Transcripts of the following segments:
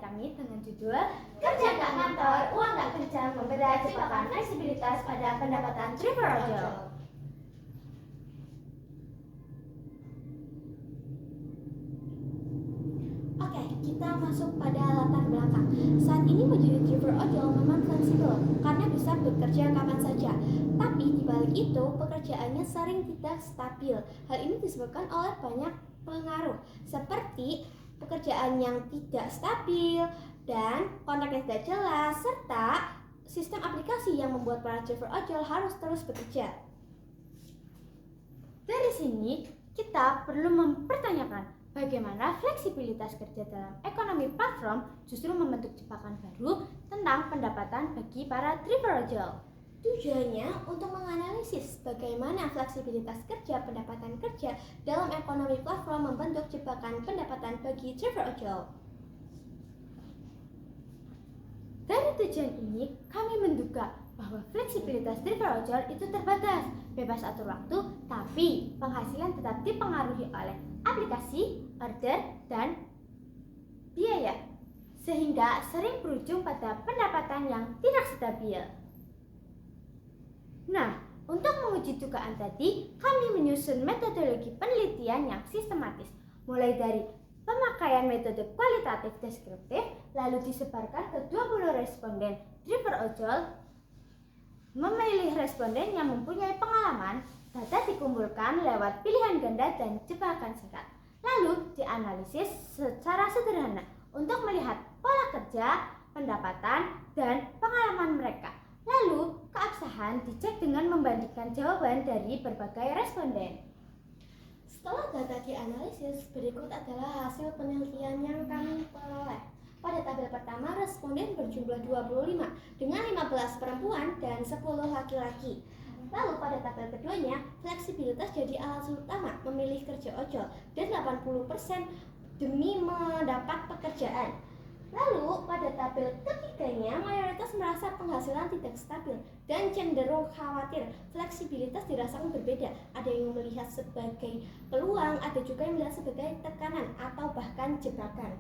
kami dengan judul Kerja Nggak Kantor, Uang Nggak Kencang Membeda Jebakan Fleksibilitas pada Pendapatan Driver Ojol. Oke, kita masuk pada latar belakang. Saat ini menjadi driver ojol memang fleksibel karena bisa bekerja kapan saja. Tapi di balik itu, pekerjaannya sering tidak stabil. Hal ini disebabkan oleh banyak pengaruh seperti pekerjaan yang tidak stabil dan kontrak yang tidak jelas serta sistem aplikasi yang membuat para driver ojol harus terus bekerja. Dari sini kita perlu mempertanyakan bagaimana fleksibilitas kerja dalam ekonomi platform justru membentuk jebakan baru tentang pendapatan bagi para driver ojol. Tujuannya untuk menganalisis bagaimana fleksibilitas kerja pendapatan kerja dalam ekonomi platform membentuk jebakan pendapatan bagi driver ojol. Dari tujuan ini, kami menduga bahwa fleksibilitas driver ojol itu terbatas, bebas atur waktu, tapi penghasilan tetap dipengaruhi oleh aplikasi, order, dan biaya, sehingga sering berujung pada pendapatan yang tidak stabil. Nah, untuk menguji dugaan tadi, kami menyusun metodologi penelitian yang sistematis, mulai dari pemakaian metode kualitatif deskriptif, lalu disebarkan ke 20 responden driver ojol, memilih responden yang mempunyai pengalaman, data dikumpulkan lewat pilihan ganda dan jebakan singkat, lalu dianalisis secara sederhana untuk melihat pola kerja, pendapatan, dan pengalaman mereka. Lalu, keabsahan dicek dengan membandingkan jawaban dari berbagai responden. Setelah data dianalisis, berikut adalah hasil penelitian yang kami peroleh. Pada tabel pertama, responden berjumlah 25 dengan 15 perempuan dan 10 laki-laki. Lalu pada tabel keduanya, fleksibilitas jadi alasan utama memilih kerja ojol dan 80% demi mendapat pekerjaan. Lalu pada tabel ketiganya, mayoritas merasa penghasilan tidak stabil dan cenderung khawatir. Fleksibilitas dirasakan berbeda. Ada yang melihat sebagai peluang, ada juga yang melihat sebagai tekanan atau bahkan jebakan.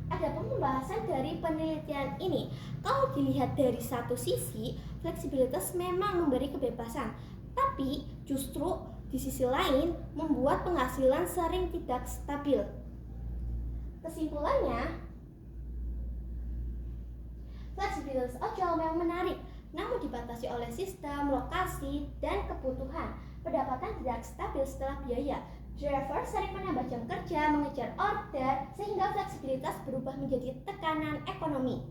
Ada pembahasan dari penelitian ini. Kalau dilihat dari satu sisi, fleksibilitas memang memberi kebebasan, tapi justru di sisi lain membuat penghasilan sering tidak stabil. Kesimpulannya, fleksibilitas ojol memang menarik, namun dibatasi oleh sistem, lokasi, dan kebutuhan. Pendapatan tidak stabil setelah biaya. Driver sering menambah jam kerja, mengejar order, sehingga fleksibilitas berubah menjadi tekanan ekonomi.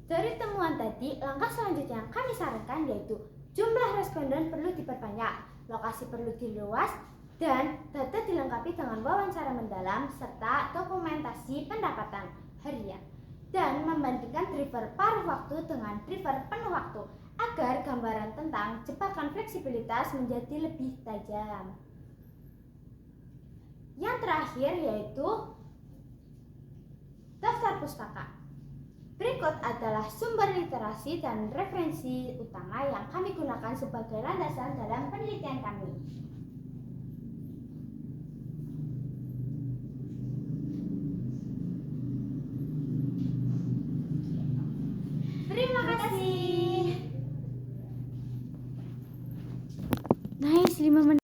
Dari temuan tadi, langkah selanjutnya yang kami sarankan yaitu jumlah responden perlu diperbanyak, lokasi perlu diluas, dan data dilengkapi dengan wawancara mendalam serta dokumentasi pendapatan harian, dan membandingkan driver paruh waktu dengan driver penuh waktu agar gambaran tentang jebakan fleksibilitas menjadi lebih tajam. Yang terakhir yaitu daftar pustaka. Berikut adalah sumber literasi dan referensi utama yang kami gunakan sebagai landasan dalam penelitian kami. Terima kasih. Nice, 5 menit.